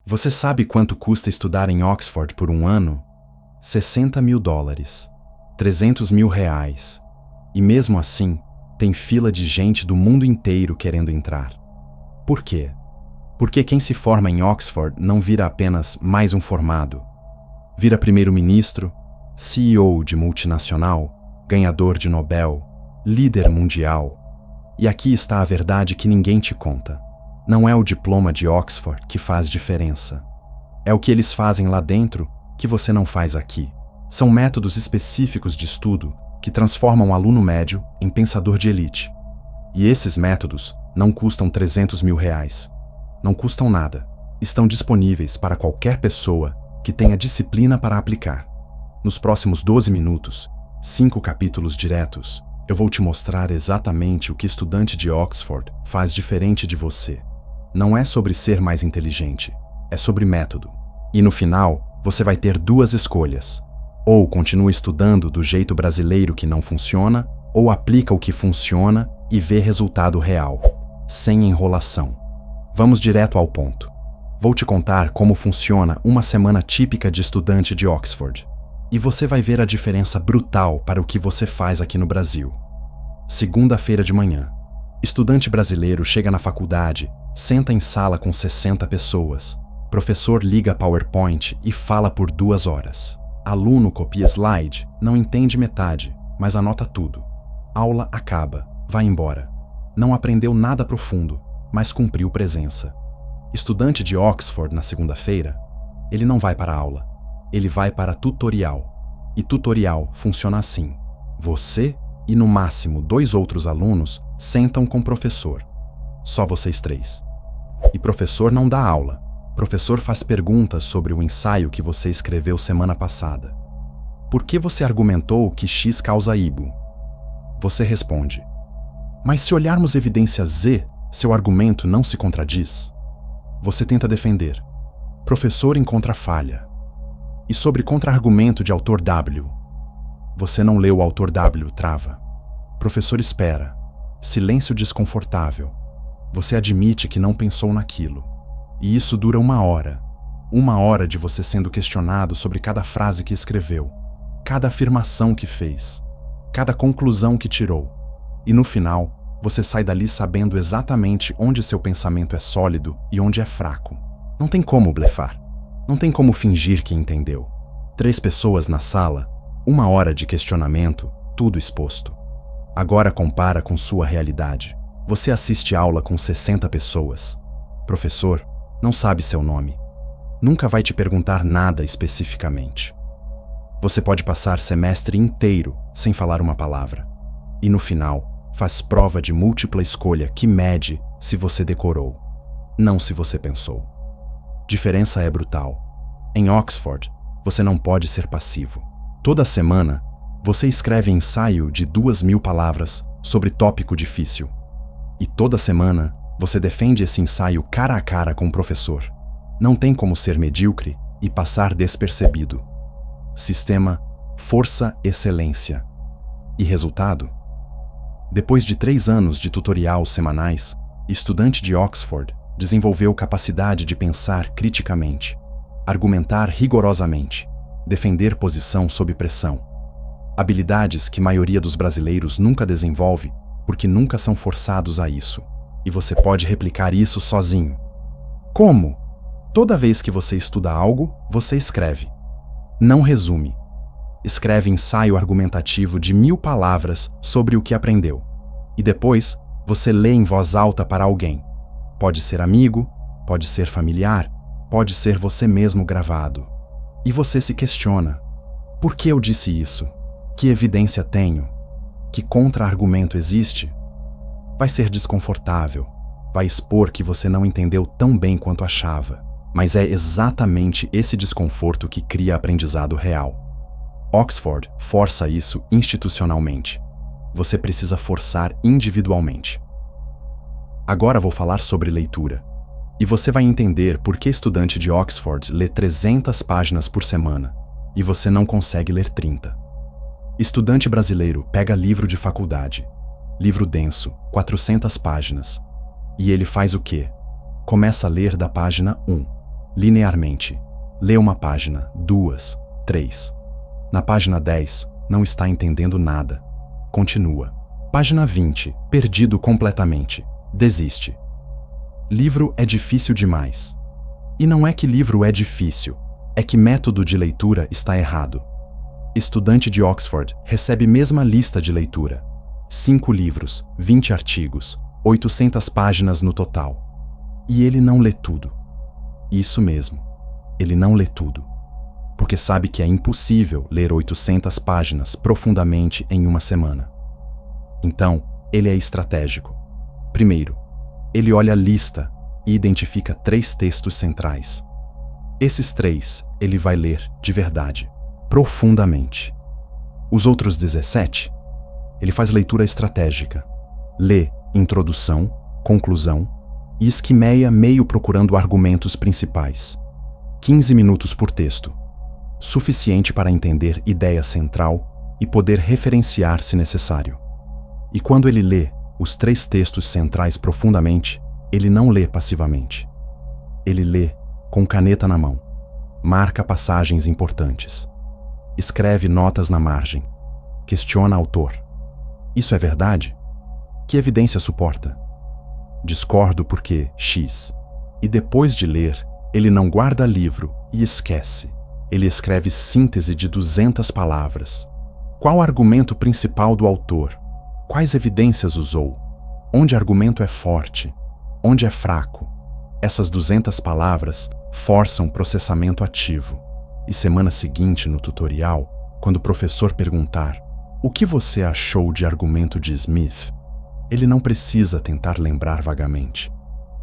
Você sabe quanto custa estudar em Oxford por um ano? $60.000, R$300.000. E mesmo assim, tem fila de gente do mundo inteiro querendo entrar. Por quê? Porque quem se forma em Oxford não vira apenas mais um formado. Vira primeiro-ministro, CEO de multinacional, ganhador de Nobel, líder mundial. E aqui está a verdade que ninguém te conta. Não é o diploma de Oxford que faz diferença. É o que eles fazem lá dentro que você não faz aqui. São métodos específicos de estudo que transformam o aluno médio em pensador de elite. E esses métodos não custam R$300.000. Não custam nada. Estão disponíveis para qualquer pessoa que tenha disciplina para aplicar. Nos próximos 12 minutos, 5 capítulos diretos, eu vou te mostrar exatamente o que estudante de Oxford faz diferente de você. Não é sobre ser mais inteligente, é sobre método. E no final, você vai ter duas escolhas. Ou continua estudando do jeito brasileiro que não funciona, ou aplica o que funciona e vê resultado real, sem enrolação. Vamos direto ao ponto. Vou te contar como funciona uma semana típica de estudante de Oxford. E você vai ver a diferença brutal para o que você faz aqui no Brasil. Segunda-feira de manhã. Estudante brasileiro chega na faculdade, senta em sala com 60 pessoas. Professor liga PowerPoint e fala por 2 horas. Aluno copia slide, não entende metade, mas anota tudo. Aula acaba, vai embora. Não aprendeu nada profundo, mas cumpriu presença. Estudante de Oxford na segunda-feira, ele não vai para a aula. Ele vai para tutorial. E tutorial funciona assim. Você e no máximo 2 outros alunos sentam com o professor. Só vocês 3. E professor não dá aula. Professor faz perguntas sobre o ensaio que você escreveu semana passada. Por que você argumentou que X causa Y? Você responde: mas se olharmos evidência Z, seu argumento não se contradiz. Você tenta defender. Professor encontra falha. E sobre contra-argumento de autor W? Você não leu o autor W, trava. Professor espera. Silêncio desconfortável. Você admite que não pensou naquilo. E isso dura 1 hora. 1 hora de você sendo questionado sobre cada frase que escreveu, cada afirmação que fez, cada conclusão que tirou. E no final, você sai dali sabendo exatamente onde seu pensamento é sólido e onde é fraco. Não tem como blefar. Não tem como fingir que entendeu. 3 pessoas na sala, 1 hora de questionamento, tudo exposto. Agora compara com sua realidade. Você assiste aula com 60 pessoas. Professor não sabe seu nome. Nunca vai te perguntar nada especificamente. Você pode passar semestre inteiro sem falar uma palavra. E no final, faz prova de múltipla escolha que mede se você decorou, não se você pensou. Diferença é brutal. Em Oxford, você não pode ser passivo. Toda semana, você escreve ensaio de 2.000 palavras sobre tópico difícil. E toda semana, você defende esse ensaio cara a cara com o professor. Não tem como ser medíocre e passar despercebido. Sistema Força Excelência. E resultado? Depois de 3 anos de tutorial semanais, estudante de Oxford desenvolveu capacidade de pensar criticamente, argumentar rigorosamente, defender posição sob pressão. Habilidades que a maioria dos brasileiros nunca desenvolve porque nunca são forçados a isso. E você pode replicar isso sozinho. Como? Toda vez que você estuda algo, você escreve. Não resume. Escreve ensaio argumentativo de 1.000 palavras sobre o que aprendeu. E depois, você lê em voz alta para alguém. Pode ser amigo, pode ser familiar, pode ser você mesmo gravado. E você se questiona: por que eu disse isso? Que evidência tenho? Que contra-argumento existe? Vai ser desconfortável. Vai expor que você não entendeu tão bem quanto achava. Mas é exatamente esse desconforto que cria aprendizado real. Oxford força isso institucionalmente. Você precisa forçar individualmente. Agora vou falar sobre leitura. E você vai entender por que estudante de Oxford lê 300 páginas por semana e você não consegue ler 30. Estudante brasileiro pega livro de faculdade, livro denso, 400 páginas. E ele faz o quê? Começa a ler da página 1. linearmente. Lê uma página, 2, 3. Na página 10, não está entendendo nada. Continua. Página 20, perdido completamente. Desiste. Livro é difícil demais. E não é que livro é difícil, é que método de leitura está errado. Estudante de Oxford recebe mesma lista de leitura. 5 livros, 20 artigos, 800 páginas no total. E ele não lê tudo. Isso mesmo, ele não lê tudo. Porque sabe que é impossível ler 800 páginas profundamente em uma semana. Então, ele é estratégico. Primeiro, ele olha a lista e identifica 3 textos centrais. Esses 3 ele vai ler de verdade, profundamente. Os outros 17, ele faz leitura estratégica. Lê introdução, conclusão e esquimeia meio procurando argumentos principais. 15 minutos por texto. Suficiente para entender ideia central e poder referenciar se necessário. E quando ele lê os 3 textos centrais profundamente, ele não lê passivamente. Ele lê com caneta na mão. Marca passagens importantes. Escreve notas na margem. Questiona autor. Isso é verdade? Que evidência suporta? Discordo porque X. E depois de ler, ele não guarda livro e esquece. Ele escreve síntese de 200 palavras. Qual argumento principal do autor? Quais evidências usou? Onde argumento é forte? Onde é fraco? Essas 200 palavras forçam processamento ativo. E semana seguinte, no tutorial, quando o professor perguntar o que você achou de argumento de Smith, ele não precisa tentar lembrar vagamente.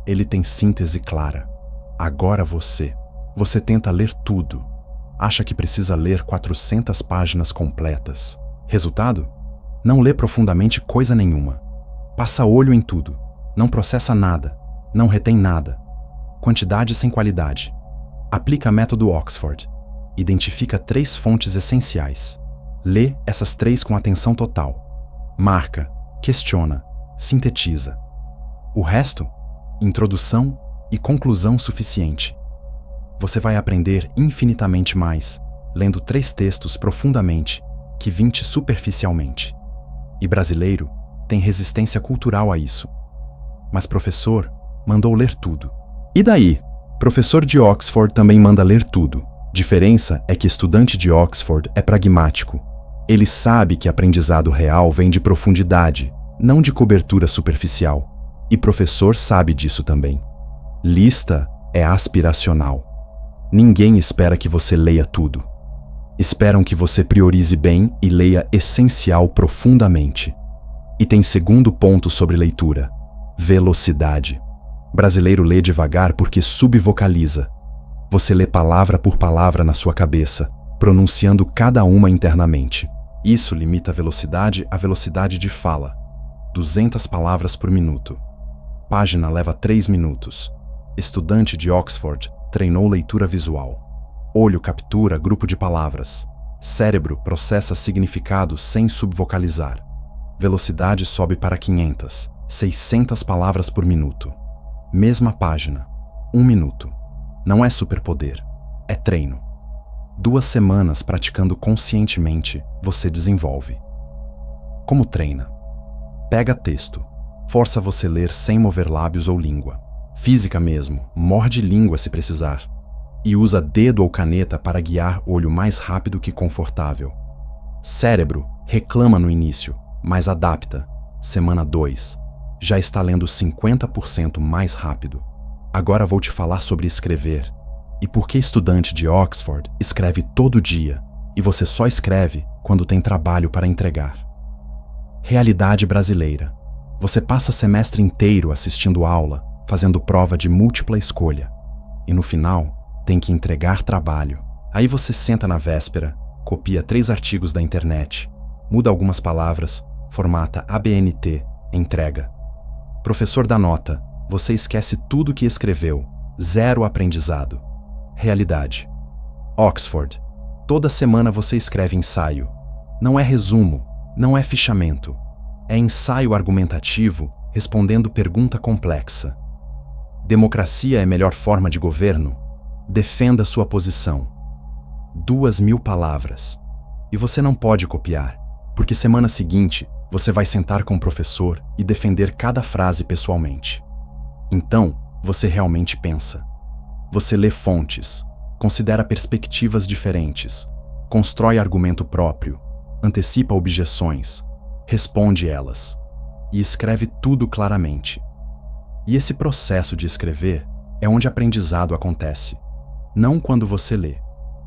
Ele tem síntese clara. Agora você tenta ler tudo. Acha que precisa ler 400 páginas completas. Resultado? Não lê profundamente coisa nenhuma. Passa olho em tudo. Não processa nada. Não retém nada. Quantidade sem qualidade. Aplica método Oxford. Identifica 3 fontes essenciais. Lê essas 3 com atenção total. Marca, questiona, sintetiza. O resto? Introdução e conclusão suficiente. Você vai aprender infinitamente mais, lendo 3 textos profundamente, que 20 superficialmente. E brasileiro tem resistência cultural a isso. Mas professor mandou ler tudo. E daí? Professor de Oxford também manda ler tudo. Diferença é que estudante de Oxford é pragmático. Ele sabe que aprendizado real vem de profundidade, não de cobertura superficial. E professor sabe disso também. Lista é aspiracional. Ninguém espera que você leia tudo. Esperam que você priorize bem e leia essencial profundamente. E tem segundo ponto sobre leitura: velocidade. Brasileiro lê devagar porque subvocaliza. Você lê palavra por palavra na sua cabeça, pronunciando cada uma internamente. Isso limita a velocidade à velocidade de fala. 200 palavras por minuto. Página leva 3 minutos. Estudante de Oxford treinou leitura visual. Olho captura grupo de palavras. Cérebro processa significado sem subvocalizar. Velocidade sobe para 500, 600 palavras por minuto. Mesma página. 1 minuto. Não é superpoder, é treino. 2 semanas praticando conscientemente, você desenvolve. Como treina? Pega texto. Força você ler sem mover lábios ou língua. Física mesmo, morde língua se precisar. E usa dedo ou caneta para guiar olho mais rápido que confortável. Cérebro reclama no início, mas adapta. Semana 2. Já está lendo 50% mais rápido. Agora vou te falar sobre escrever. E por que estudante de Oxford escreve todo dia e você só escreve quando tem trabalho para entregar. Realidade brasileira. Você passa semestre inteiro assistindo aula, fazendo prova de múltipla escolha. E no final, tem que entregar trabalho. Aí você senta na véspera, copia 3 artigos da internet, muda algumas palavras, formata ABNT, entrega. Professor dá nota, você esquece tudo que escreveu, 0 aprendizado. Realidade. Oxford. Toda semana você escreve ensaio. Não é resumo, não é fichamento. É ensaio argumentativo respondendo pergunta complexa. Democracia é melhor forma de governo? Defenda sua posição. 2.000 palavras. E você não pode copiar, porque semana seguinte você vai sentar com o professor e defender cada frase pessoalmente. Então, você realmente pensa. Você lê fontes, considera perspectivas diferentes, constrói argumento próprio, antecipa objeções, responde elas e escreve tudo claramente. E esse processo de escrever é onde aprendizado acontece. Não quando você lê,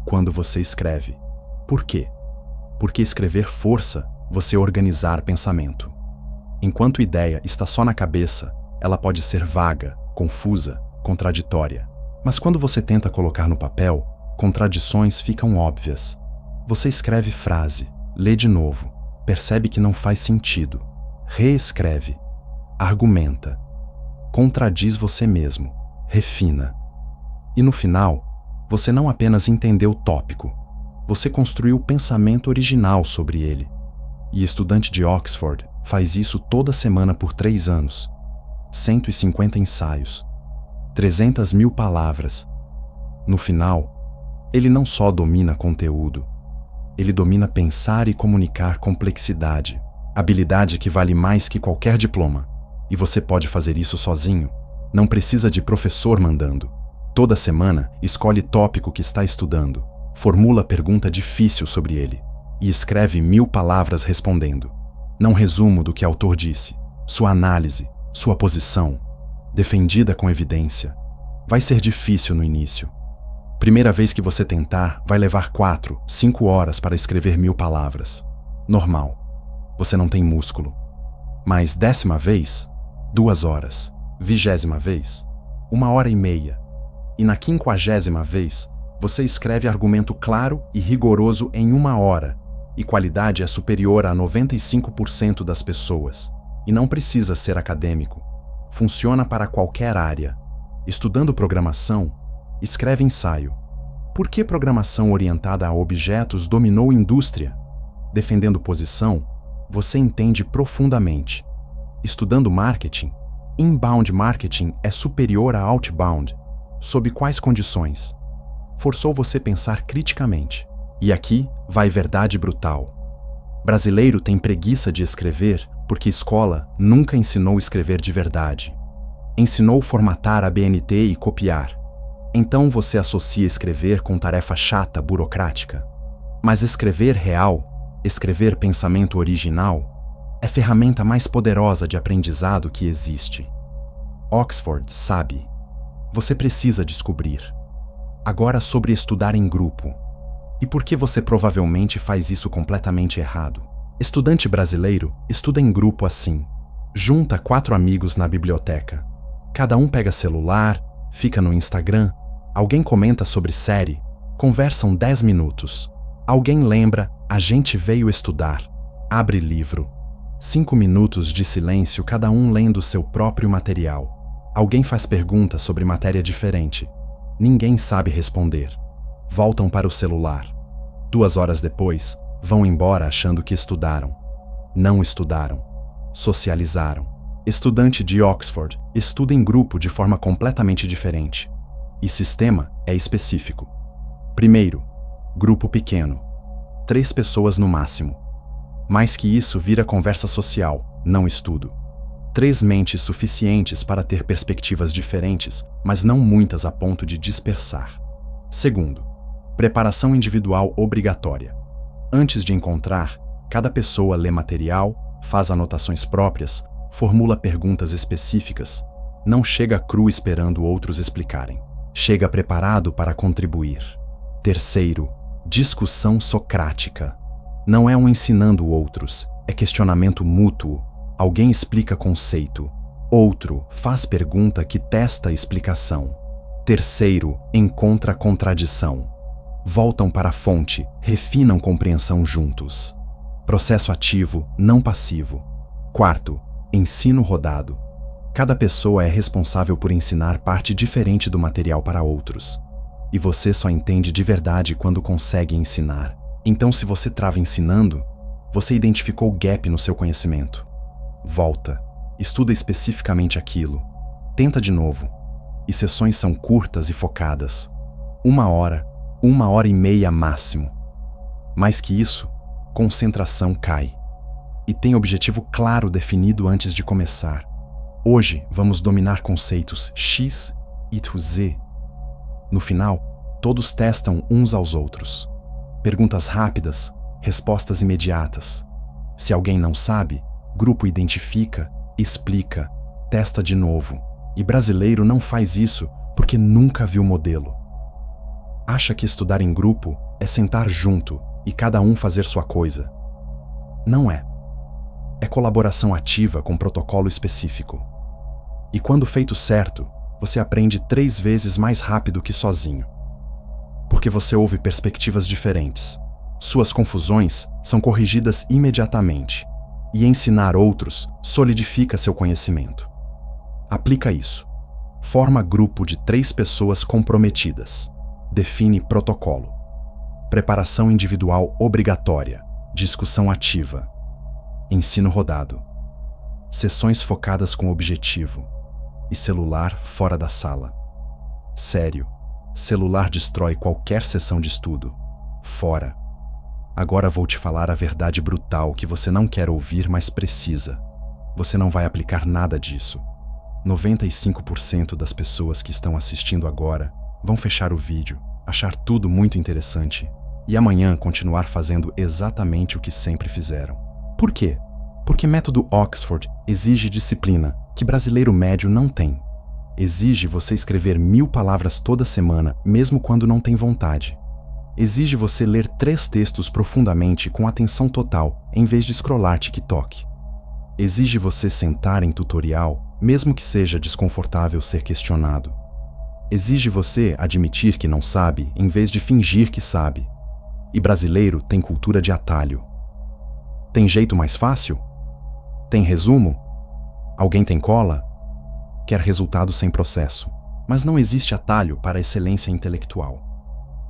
quando você escreve. Por quê? Porque escrever força você organizar pensamento. Enquanto ideia está só na cabeça, ela pode ser vaga, confusa, contraditória. Mas quando você tenta colocar no papel, contradições ficam óbvias. Você escreve frase, lê de novo, percebe que não faz sentido, reescreve, argumenta, contradiz você mesmo, refina. E no final, você não apenas entendeu o tópico, você construiu o pensamento original sobre ele. E estudante de Oxford faz isso toda semana por 3 anos. 150 ensaios. 300.000 palavras. No final, ele não só domina conteúdo, ele domina pensar e comunicar complexidade, habilidade que vale mais que qualquer diploma. E você pode fazer isso sozinho. Não precisa de professor mandando. Toda semana, escolhe tópico que está estudando, formula pergunta difícil sobre ele e escreve 1.000 palavras respondendo. Não resumo do que o autor disse, sua análise, sua posição, defendida com evidência. Vai ser difícil no início. Primeira vez que você tentar, vai levar 4, 5 horas para escrever 1.000 palavras. Normal. Você não tem músculo. Mas 10ª vez, 2 horas. 20ª vez, 1h30. E na 50ª vez, você escreve argumento claro e rigoroso em 1 hora, e qualidade é superior a 95% das pessoas. E não precisa ser acadêmico. Funciona para qualquer área. Estudando programação, escreve ensaio. Por que programação orientada a objetos dominou indústria? Defendendo posição, você entende profundamente. Estudando marketing, inbound marketing é superior a outbound. Sob quais condições? Forçou você a pensar criticamente. E aqui vai verdade brutal. Brasileiro tem preguiça de escrever porque escola nunca ensinou a escrever de verdade. Ensinou formatar a BNT e copiar. Então você associa escrever com tarefa chata, burocrática. Mas escrever real, escrever pensamento original, é a ferramenta mais poderosa de aprendizado que existe. Oxford sabe. Você precisa descobrir. Agora sobre estudar em grupo. E por que você provavelmente faz isso completamente errado? Estudante brasileiro estuda em grupo assim. Junta 4 amigos na biblioteca. Cada um pega celular, fica no Instagram, alguém comenta sobre série, conversam 10 minutos. Alguém lembra, a gente veio estudar. Abre livro. 5 minutos de silêncio, cada um lendo seu próprio material. Alguém faz pergunta sobre matéria diferente. Ninguém sabe responder. Voltam para o celular. 2 horas depois, vão embora achando que estudaram. Não estudaram. Socializaram. Estudante de Oxford estuda em grupo de forma completamente diferente. E sistema é específico. Primeiro, grupo pequeno. 3 pessoas no máximo. Mais que isso vira conversa social, não estudo. 3 mentes suficientes para ter perspectivas diferentes, mas não muitas a ponto de dispersar. Segundo, preparação individual obrigatória. Antes de encontrar, cada pessoa lê material, faz anotações próprias, formula perguntas específicas, não chega cru esperando outros explicarem. Chega preparado para contribuir. Terceiro, discussão socrática. Não é um ensinando outros, é questionamento mútuo. Alguém explica conceito. Outro faz pergunta que testa a explicação. Terceiro, encontra contradição. Voltam para a fonte, refinam compreensão juntos. Processo ativo, não passivo. Quarto, ensino rodado. Cada pessoa é responsável por ensinar parte diferente do material para outros. E você só entende de verdade quando consegue ensinar. Então, se você trava ensinando, você identificou o gap no seu conhecimento. Volta, estuda especificamente aquilo. Tenta de novo. E sessões são curtas e focadas. 1 hora e meia máximo. Mais que isso, concentração cai. E tem objetivo claro definido antes de começar. Hoje vamos dominar conceitos X e Z. No final, todos testam uns aos outros. Perguntas rápidas, respostas imediatas. Se alguém não sabe, grupo identifica, explica, testa de novo. E brasileiro não faz isso porque nunca viu modelo. Acha que estudar em grupo é sentar junto e cada um fazer sua coisa. Não é. É colaboração ativa com protocolo específico. E quando feito certo, você aprende 3 vezes mais rápido que sozinho. Porque você ouve perspectivas diferentes. Suas confusões são corrigidas imediatamente. E ensinar outros solidifica seu conhecimento. Aplica isso. Forma grupo de 3 pessoas comprometidas. Define protocolo. Preparação individual obrigatória. Discussão ativa. Ensino rodado. Sessões focadas com objetivo. E celular fora da sala. Sério. Celular destrói qualquer sessão de estudo. Fora. Agora vou te falar a verdade brutal que você não quer ouvir, mas precisa. Você não vai aplicar nada disso. 95% das pessoas que estão assistindo agora vão fechar o vídeo, achar tudo muito interessante e amanhã continuar fazendo exatamente o que sempre fizeram. Por quê? Porque método Oxford exige disciplina que brasileiro médio não tem. Exige você escrever 1000 palavras toda semana, mesmo quando não tem vontade. Exige você ler 3 textos profundamente com atenção total, em vez de scrollar TikTok. Exige você sentar em tutorial, mesmo que seja desconfortável ser questionado. Exige você admitir que não sabe, em vez de fingir que sabe. E brasileiro tem cultura de atalho. Tem jeito mais fácil? Tem resumo? Alguém tem cola? Quer resultado sem processo. Mas não existe atalho para a excelência intelectual.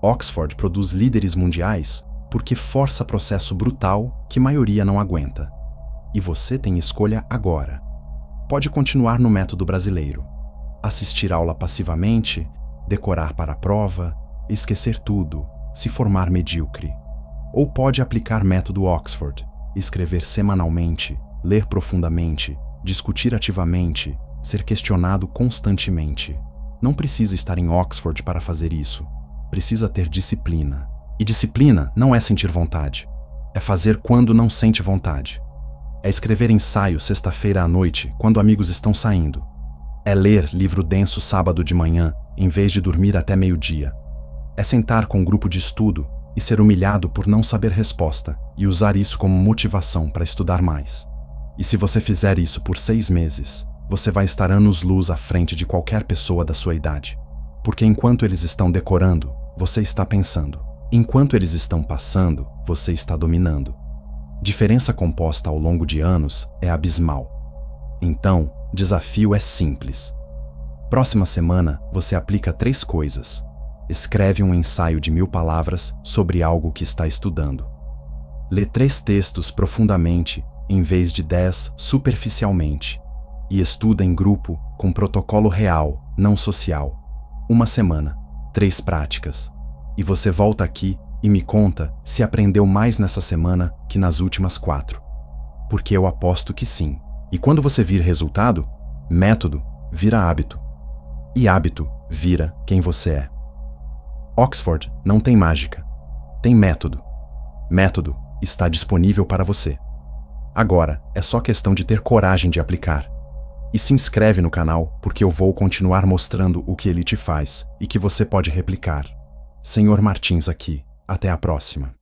Oxford produz líderes mundiais porque força processo brutal que maioria não aguenta. E você tem escolha agora. Pode continuar no método brasileiro. Assistir aula passivamente, decorar para a prova, esquecer tudo, se formar medíocre. Ou pode aplicar método Oxford, escrever semanalmente, ler profundamente, discutir ativamente, ser questionado constantemente. Não precisa estar em Oxford para fazer isso. Precisa ter disciplina. E disciplina não é sentir vontade. É fazer quando não sente vontade. É escrever ensaio sexta-feira à noite, quando amigos estão saindo. É ler livro denso sábado de manhã, em vez de dormir até meio-dia. É sentar com um grupo de estudo e ser humilhado por não saber resposta e usar isso como motivação para estudar mais. E se você fizer isso por 6 meses, você vai estar anos-luz à frente de qualquer pessoa da sua idade. Porque enquanto eles estão decorando, você está pensando. Enquanto eles estão passando, você está dominando. Diferença composta ao longo de anos é abismal. Então, desafio é simples. Próxima semana, você aplica 3 coisas. Escreve um ensaio de 1000 palavras sobre algo que está estudando. Lê 3 textos profundamente, em vez de 10 superficialmente. E estuda em grupo, com protocolo real, não social. 1 semana, 3 práticas. E você volta aqui e me conta se aprendeu mais nessa semana que nas últimas 4. Porque eu aposto que sim. E quando você vir resultado, método vira hábito. E hábito vira quem você é. Oxford não tem mágica. Tem método. Método está disponível para você. Agora é só questão de ter coragem de aplicar. E se inscreve no canal porque eu vou continuar mostrando o que ele te faz e que você pode replicar. Senhor Martins aqui. Até a próxima.